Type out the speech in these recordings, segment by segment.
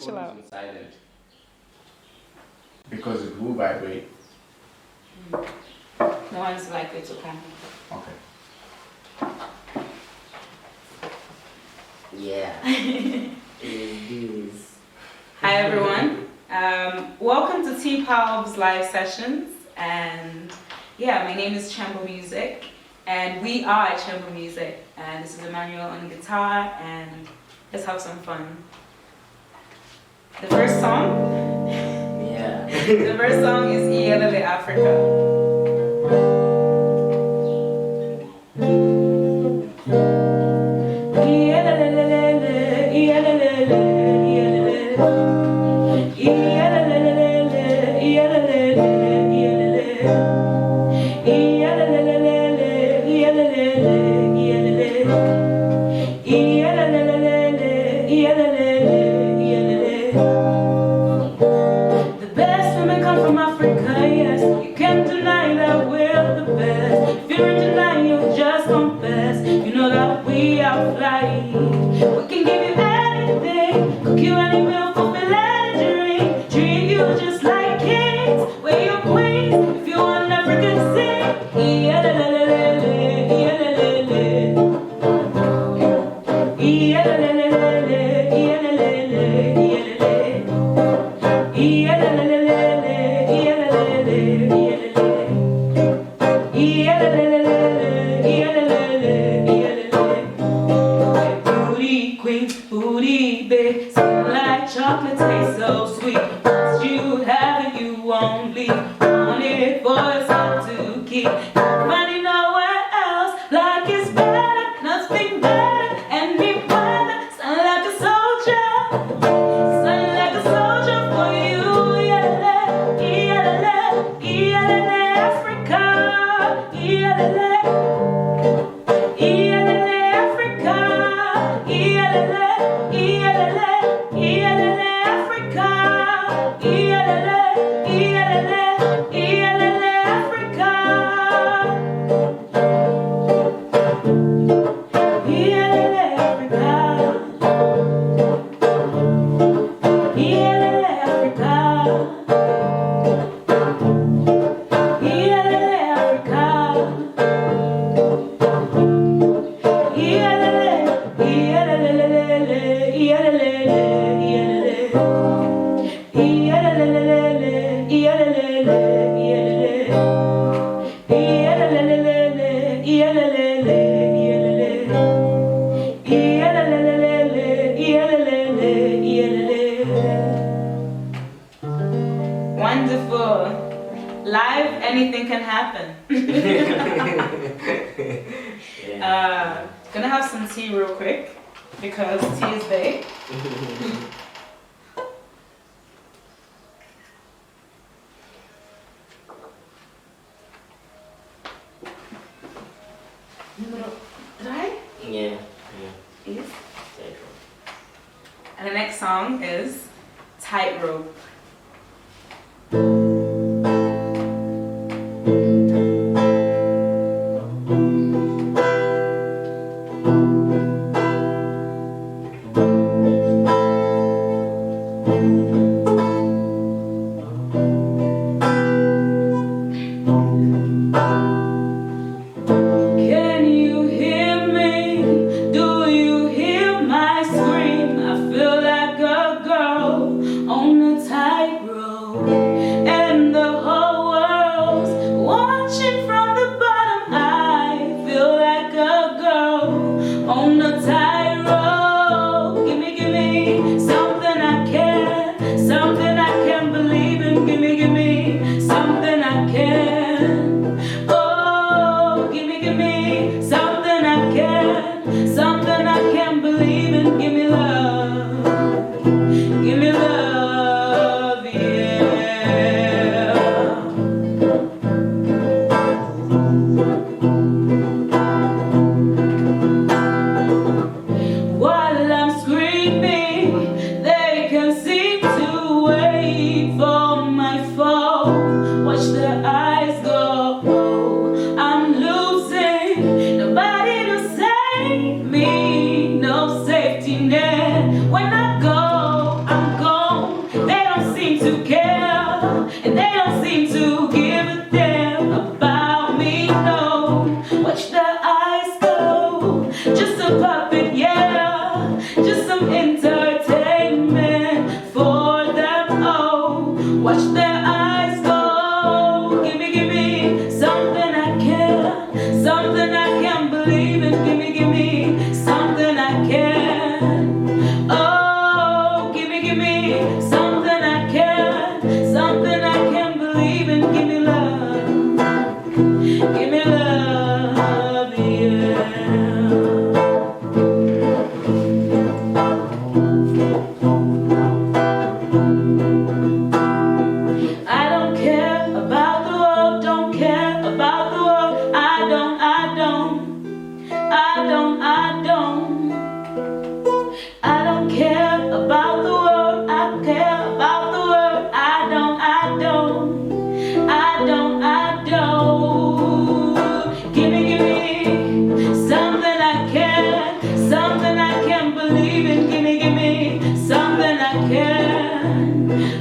Chill out. Silent. Because it will vibrate. No one's likely to come. Okay. Yeah. It is. Hi everyone. Welcome to T-Pub's live sessions. And yeah, my name is Chembomusic. And we are Chembomusic. And this is Emmanuel on guitar. And let's have some fun. The first song? Yeah. The first song is Leoli, Africa. The best women come from Africa, yes. You can't deny that we're the best. If you're in denial, you'll just confess. You know that we are flying. We can give you anything, cook you any meal, fulfill any dream. Treat you just like kings, we're your queens. If you want Africa to sing, booty queen, booty babe, skin like chocolate, taste so sweet. Once you have it, you won't leave. Want it for yourself to keep. Finding nowhere else, like it's better, nothing better. Any weather, sound like a soldier, sound like a soldier for you. Africa, Wonderful. Live, anything can happen. Gonna have some tea real quick because tea is big. Did I? Yeah. Yes. Tightrope. And the next song is Tightrope. Can you hear me? Do you hear my scream? I feel like a girl on a tightrope, and the whole world's watching from the bottom. I feel like a girl on a tightrope. Give me something I can,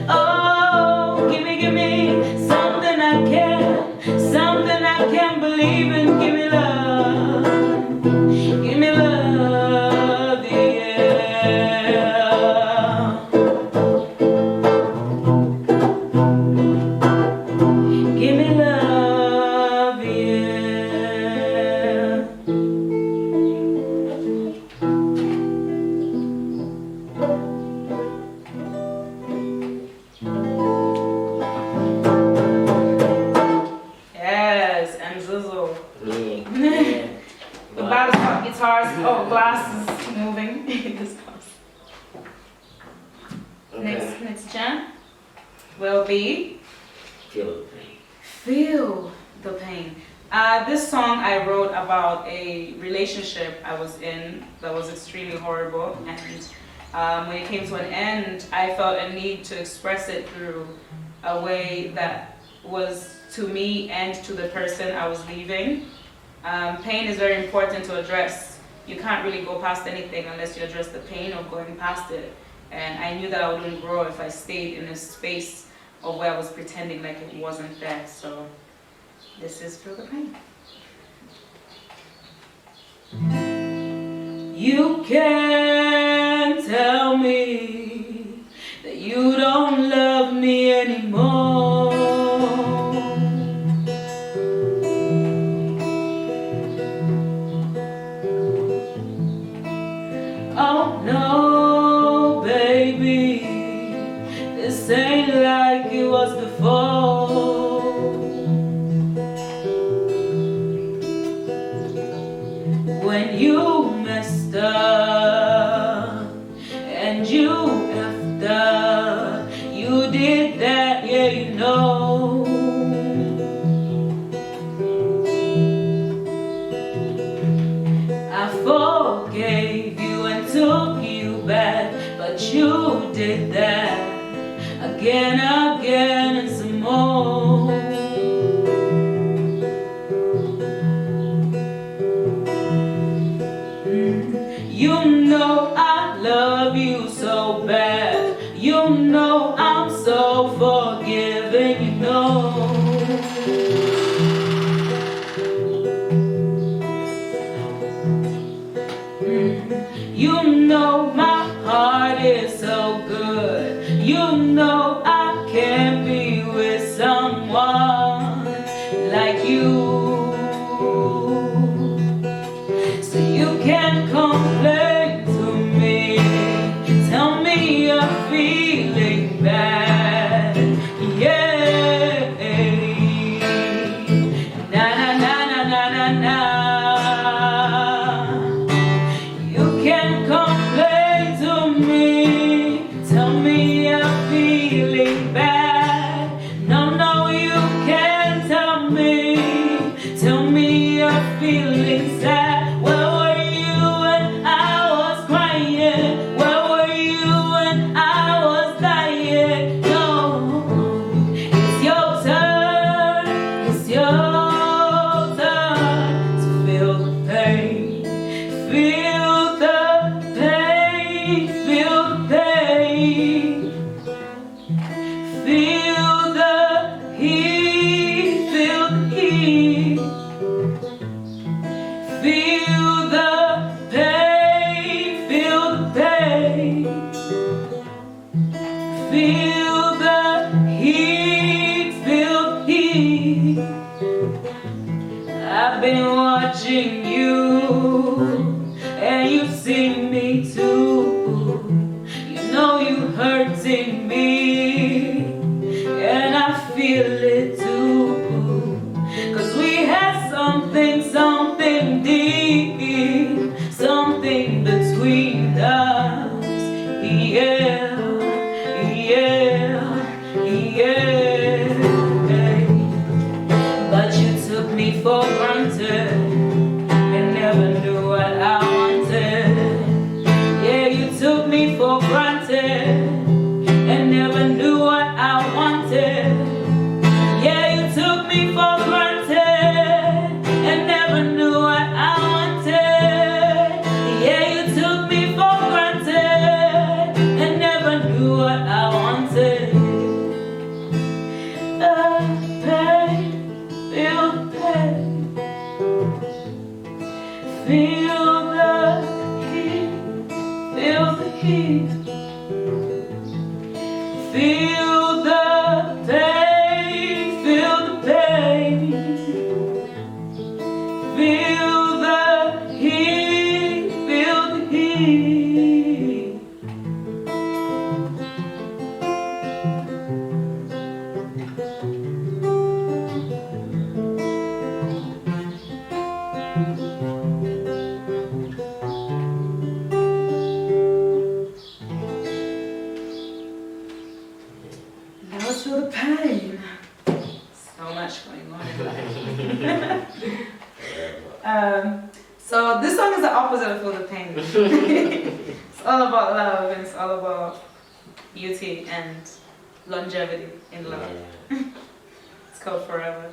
Oh, give me something I can believe in. Give me love, yeah. Give me love, yeah. Yes, and Zizzle. Yeah. The battle's about guitars. Oh, glasses moving. This goes. Okay. Next jam will be Feel the Pain. This song I wrote about a relationship I was in that was extremely horrible, and when it came to an end, I felt a need to express it through a way that was to me and to the person I was leaving. Pain is very important to address. You can't really go past anything unless you address the pain of going past it. And I knew that I wouldn't grow if I stayed in a space of where I was pretending like it wasn't there. So this is Feel the Pain. You can tell me that you don't love me anymore. Oh no, baby, this ain't like it was before. When you messed up and you effed up, you did that, yeah, you know. I forgave you and took you back, but you did that again and some more. You know I love you so bad. You know I'm so forgiving, you know. You know my heart is so good. You know I can't be with someone like you. So you can complain to me, tell me you're feeling bad, yeah. Na na na na na na na. You can complain to me, tell me you're feeling bad. No, no, you can't tell me you're feeling sad. Where were you when I was crying? Where were you when I was dying? No, it's your turn to feel the pain. Feel the pain, feel the pain. Feel the heat, feel the heat. Feel the pain, feel the pain. Feel the heat, feel the heat. I've been watching you, and you've seen me too. You know you're hurting me, and I feel it too. 'Cause we had something deep, something between us. Yeah, yeah, yeah. sunset. The pain, feel the pain. Feel the heat, feel the heat. Feel the pain, feel the pain. Feel the heat, feel the heat. Now let's feel the pain. So much going on in life. So this song is the opposite of Feel the Pain. It's all about love and it's all about beauty and longevity in love. It's called Forever.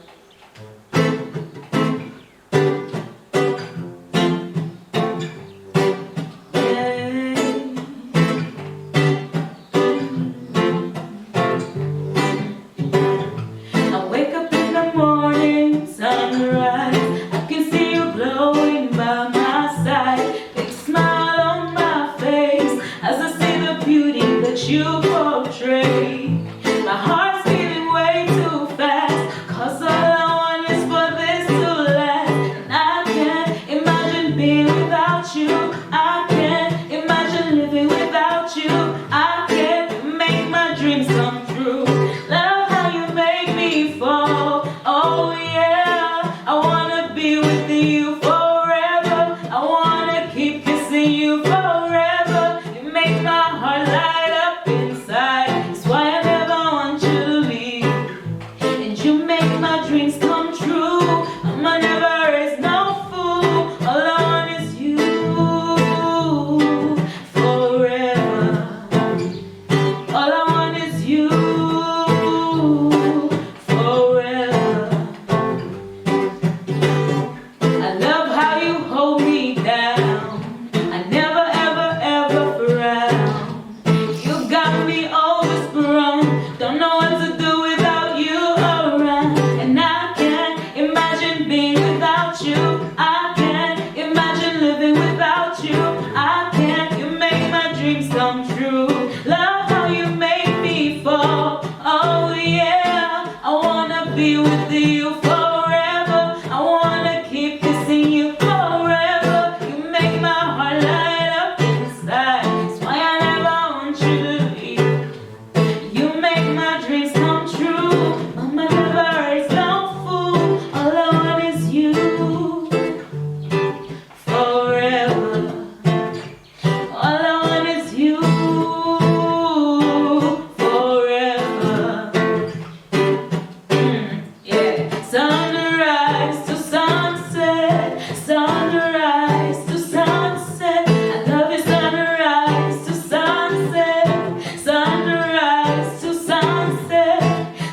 I wake up in the morning, sunrise. I can see you glowing by my side. Big smile on my face as I see the beauty that you portray. My heart's beating way too fast, 'cause all I want is for this to last. And I can't imagine being without you. I can't imagine living without you. I can't make my dreams come true. Love how you make me fall. Oh yeah, I wanna be with you forever. I wanna keep kissing you forever. You make my heart light up inside. That's why I never want you to leave. And you make my dreams come true. I'm a never is no fool. All I want is you forever. All I want is you forever. I love how you hold me down. I never ever ever frown. You got me oversprung. Don't know what to do without you around. And I can't imagine being without you. I can't imagine living without you. I can't. You make my dreams come true. Love how you make me fall. Oh yeah, I wanna be with you forever. I wanna keep kissing you forever. You make my heart light up inside. That's why I never want you to leave. You make my dreams come true. Mama never is no fool. All I want is you forever. All I want is you forever. Yeah. Sunrise to sunset, sunrise to sunset. I love you. Sunrise to sunset, sunrise to sunset,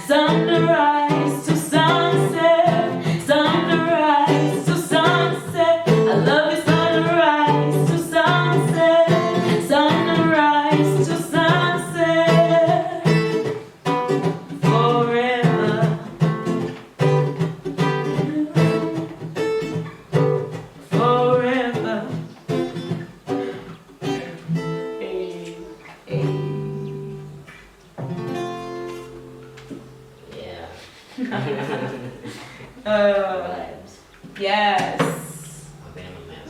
sunrise to sunset, sunrise to sunset. I love you. Sunrise to sunset, sunrise to sunset, forever. Forever. Hey, hey. Yeah. Yes. Okay, I'm a mess.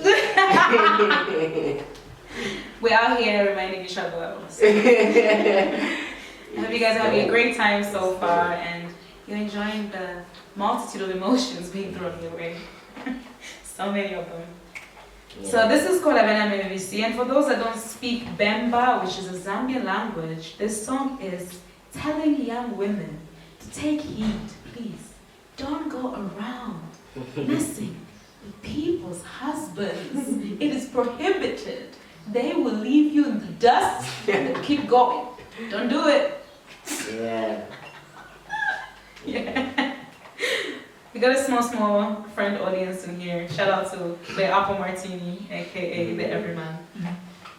We're out here reminding each other. I hope you guys are having a great time so far and you're enjoying the multitude of emotions being thrown your way. So many of them. So this is called Abena, and for those that don't speak Bemba, which is a Zambian language, this song is telling young women to take heed, please. Don't go around messing with people's husbands. It is prohibited. They will leave you in the dust and keep going. Don't do it. Yeah. Yeah. We got a small friend audience in here. Shout out to the Apple Martini, aka the Everyman.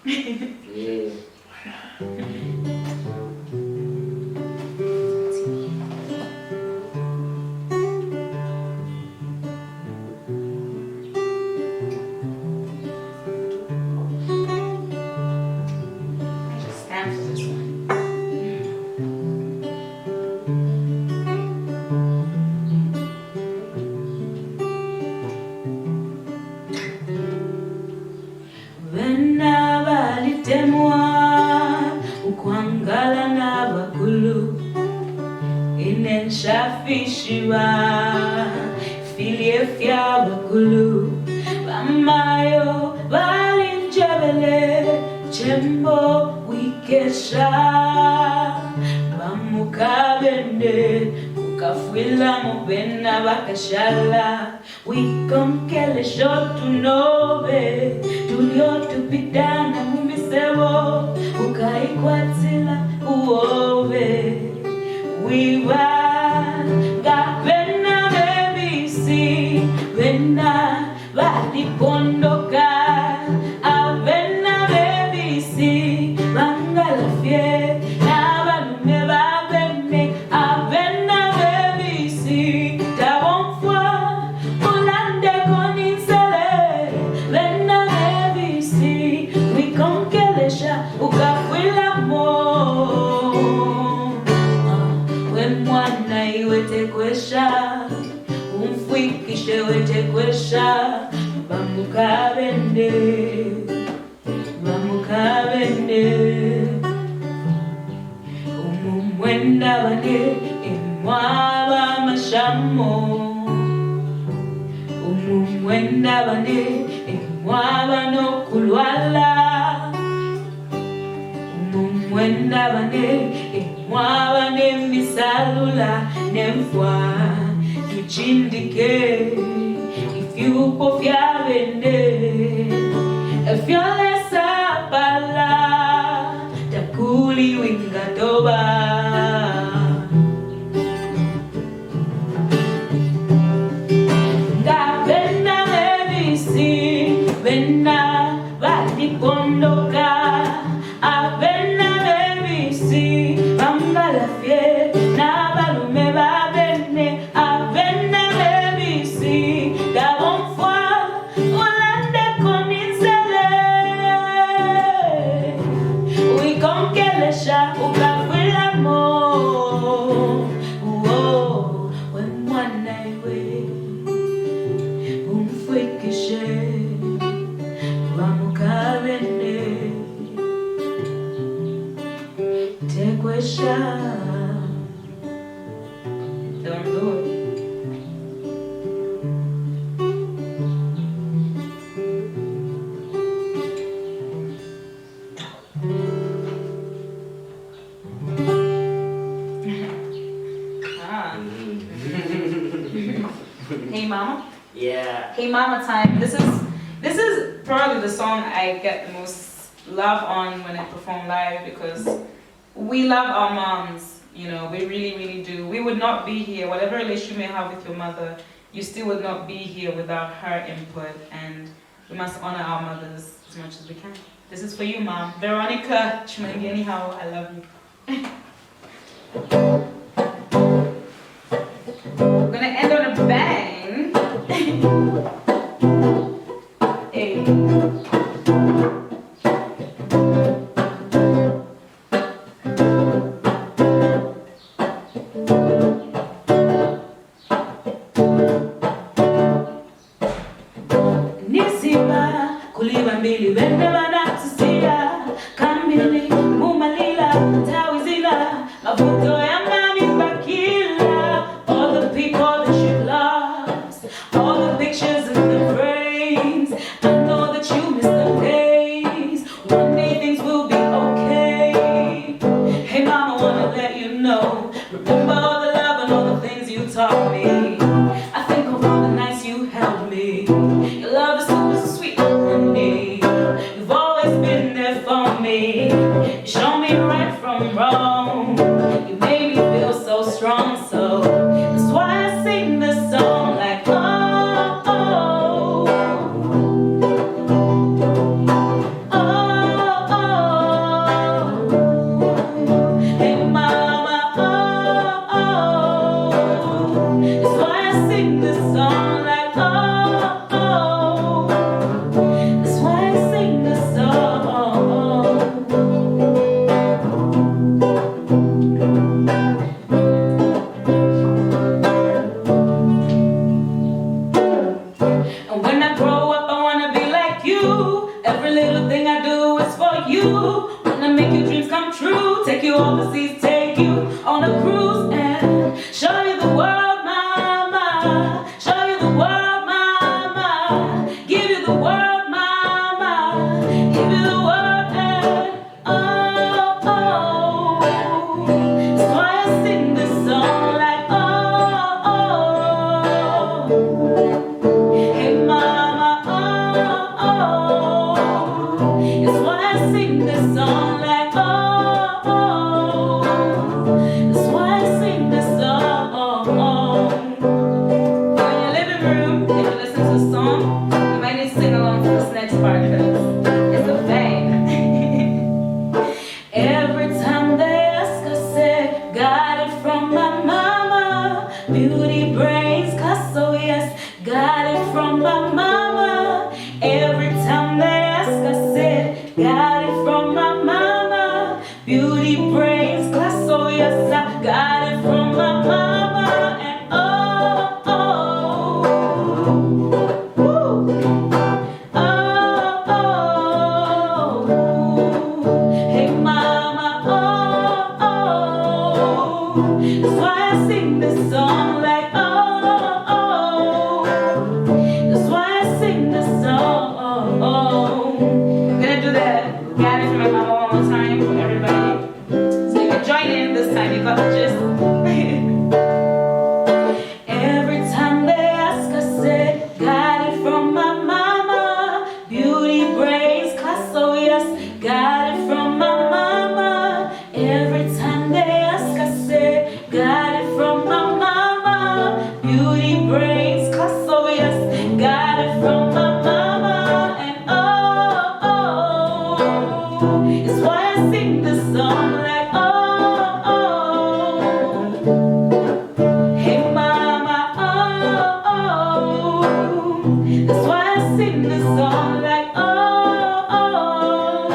Yeah. bakulu inen shafishiwa filiefia bakulu bamayo balinjebele chembo wikesha bamukabende ukafwila mubena bakashala wikonkele shotu nove tuliotupidana mumisebo ukaikwatila uove wiwa gapena bebisi vena valipondoka avena bebisi bangalafye nabalume babene avena bebisi tabonfwa ulande konisele vena bebisi wikonkelesha ukafwila mo wemwana iwete kwesha umfikishe wete kwesha bamukabende umumwenda bane imwaba mashamo umumwenda bane imwaba no kulwala umumwenda bane imwaba nemisalula nemfwa tuchindike ifyupo fyabende efyolesa pala takuli wingatoba ngapenda bebisi bena valipondoka avena bebisi bangalafye nabalume babene avena bebisi dabonfwa ulande konisele wikonkelesha ukafwila mo wemwana iwe umfikishe bamukabende tekwesha Hey Mama. Yeah. Hey Mama time. This is probably the song I get the most love on when I perform live because we love our moms. You know, we really, really do. We would not be here, whatever relationship you may have with your mother, you still would not be here without her input, and we must honor our mothers as much as we can. This is for you, Mom. Veronica Chimangi, anyhow, I love you. We're gonna end on a bang. Hey. Nisima kuliba mbili vende banatusia kambili mumalila tawizila take you on a cruise and show you the world, mama. Show you the world, mama. Give you the world, mama. Give you the world, and oh, oh. That's why I sing this song like oh, oh. Hey, mama, oh, oh. That's why I sing this song like oh, oh. That's why I sing this song. In your living room, if you listen to a song, you might need to sing along to this next part because it's a bang. Every time they ask, I say, got it from my mama. Beauty brains, class, oh yes, got it from my mama. Every time they ask, I say, got it from my mama. Beauty brains, class, oh yes, I got it from my mama. And oh, oh, woo. Oh, oh, hey mama, oh, oh. That's why I sing this song like oh, oh. That's why I sing this song. I'm gonna do that. Got it from my mama one more time for everybody. So you can join in this time. You got the gist. Every time they ask, I say, got it from my mama. Beauty brains, class, oh yes, got it from my mama. Every time they ask, I say, got it from my mama. Beauty brains, class, oh yes, got it from my mama. And oh, oh, it's why I sing this song like oh, oh. Hey mama, oh, oh. That's why I sing this song like oh, oh.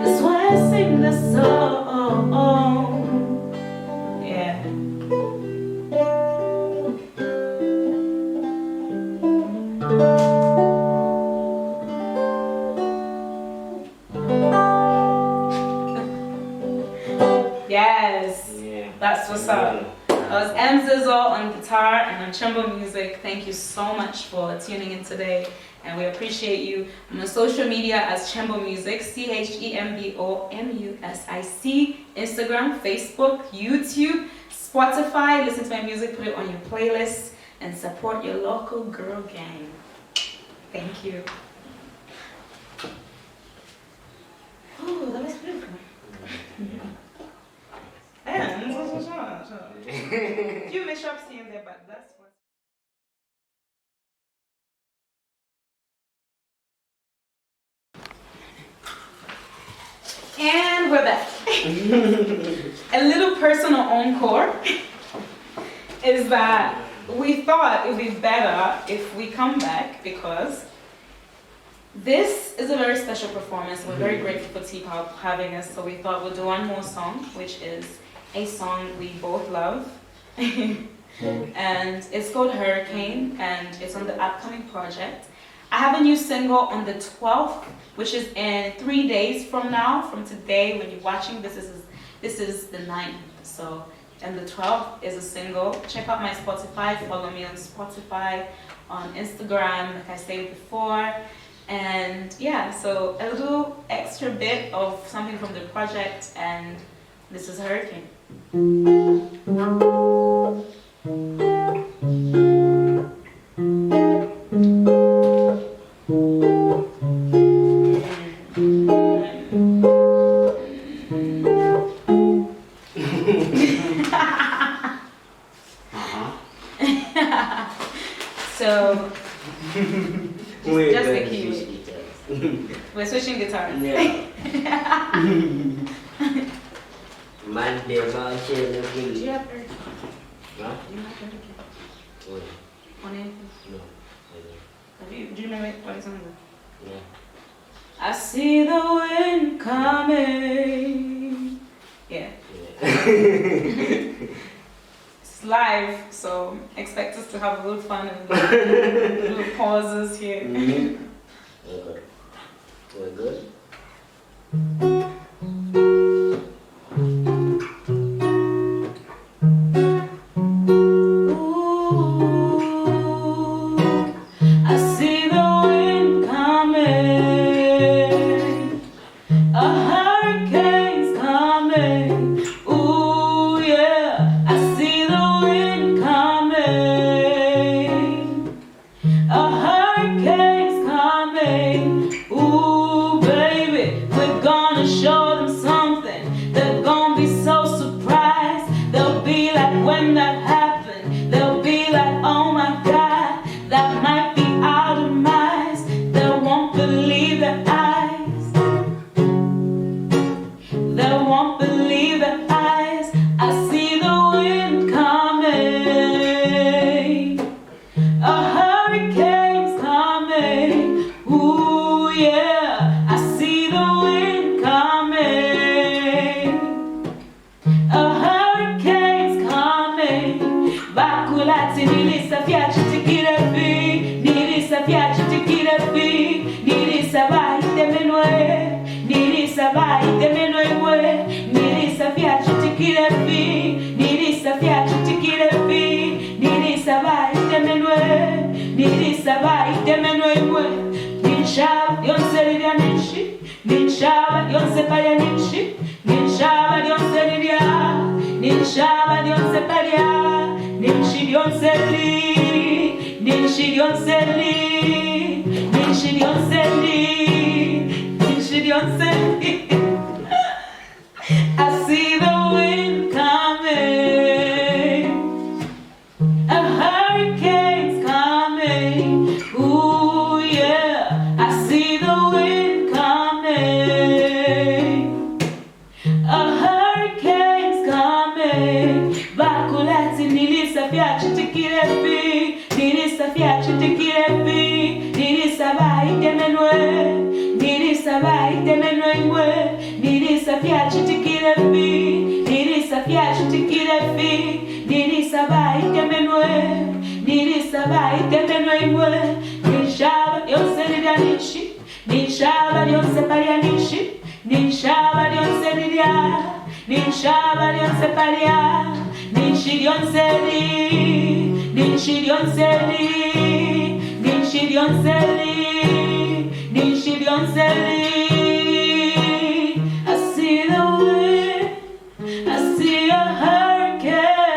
That's why I sing this song. Yeah. Yes. Yeah. That's what's up. That was amser on guitar and on Chembomusic. Thank you so much for tuning in today, and we appreciate you. I'm on social media as Chembomusic, CHEMBOMUSIC, Instagram, Facebook, YouTube, Spotify. Listen to my music, put it on your playlist, and support your local girl gang. Thank you. Oh, that was beautiful. And you may shop here and there, but that's what. And we're back. A little personal encore is that we thought it would be better if we come back because this is a very special performance. We're very grateful for T-Pop having us, so we thought we'll do one more song, which is a song we both love. And it's called Hurricane, and it's on the upcoming project. I have a new single on the 12th, which is in 3 days from now, from today. When you're watching, this is the 9th. So, and the 12th is a single. Check out my Spotify. Follow me on Spotify, on Instagram, like I said before. And yeah, so a little extra bit of something from the project, and this is Hurricane. So just the key. We're switching guitars. Yeah. Monday, March, Do you have Hurricane? no? Do you have Hurricane? What? On anything? No. Do you remember what it's on? Yeah. I see the wind coming. Yeah. It's live, so expect us to have a little fun and little pauses here. Mm-hmm. Okay. We're good? nilisa piace ti kirefi, nilisa piace ti kirefi, nilisa vai de menoe, nilisa vai de menoe, nilisa piace ti kirefi, nilisa piace ti kirefi, nilisa vai de menoe, nilisa vai de menoe, ninshaba yonse liria ninshi, ninshaba yonse paria ninshi, ninshaba yonse liria, ninshaba yonse paria. Ninshirionseli, ninshirionseli, ninshirionseli, ninshirionseli. I see the wind coming, a hurricane's coming. Ooh yeah, I see the wind coming, a hurricane's coming. Bakulati nilisa piace ti kirefi, nilisa piace ti kirefi, nilisa vai de menue, nilisa vai de menue, nilisa piace ti kirefi, nilisa piace ti kirefi, nilisa vai de menue, nilisa vai de menue, ninshaba yonse liria nishi, ninshaba yonse paria nishi, ninshaba yonse liria, ninshaba yonse paria. Ninshirionseli, ninshirionseli, ninshirionseli, ninshirionseli. I see the wind, I see a hurricane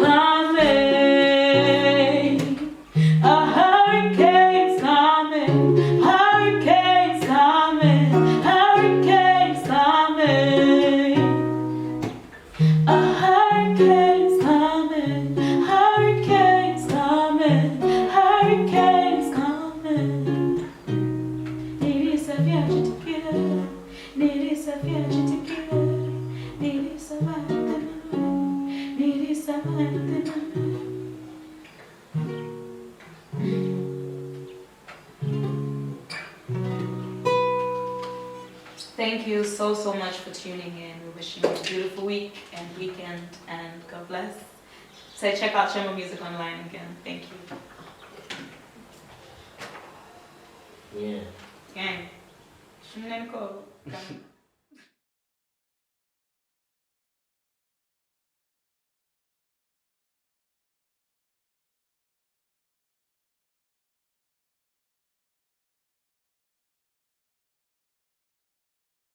coming, a hurricane's coming, hurricane's coming, hurricane's coming. A hurricane's coming, hurricane's coming, hurricane's coming. Nilisa viaje tequila, nilisa viaje tequila, nilisa vai de menue, nilisa vai de menue. Thank you so much for tuning in. We wish you a beautiful week and weekend, and God bless. So check out Chembomusic online again. Thank you. Yeah. Gang.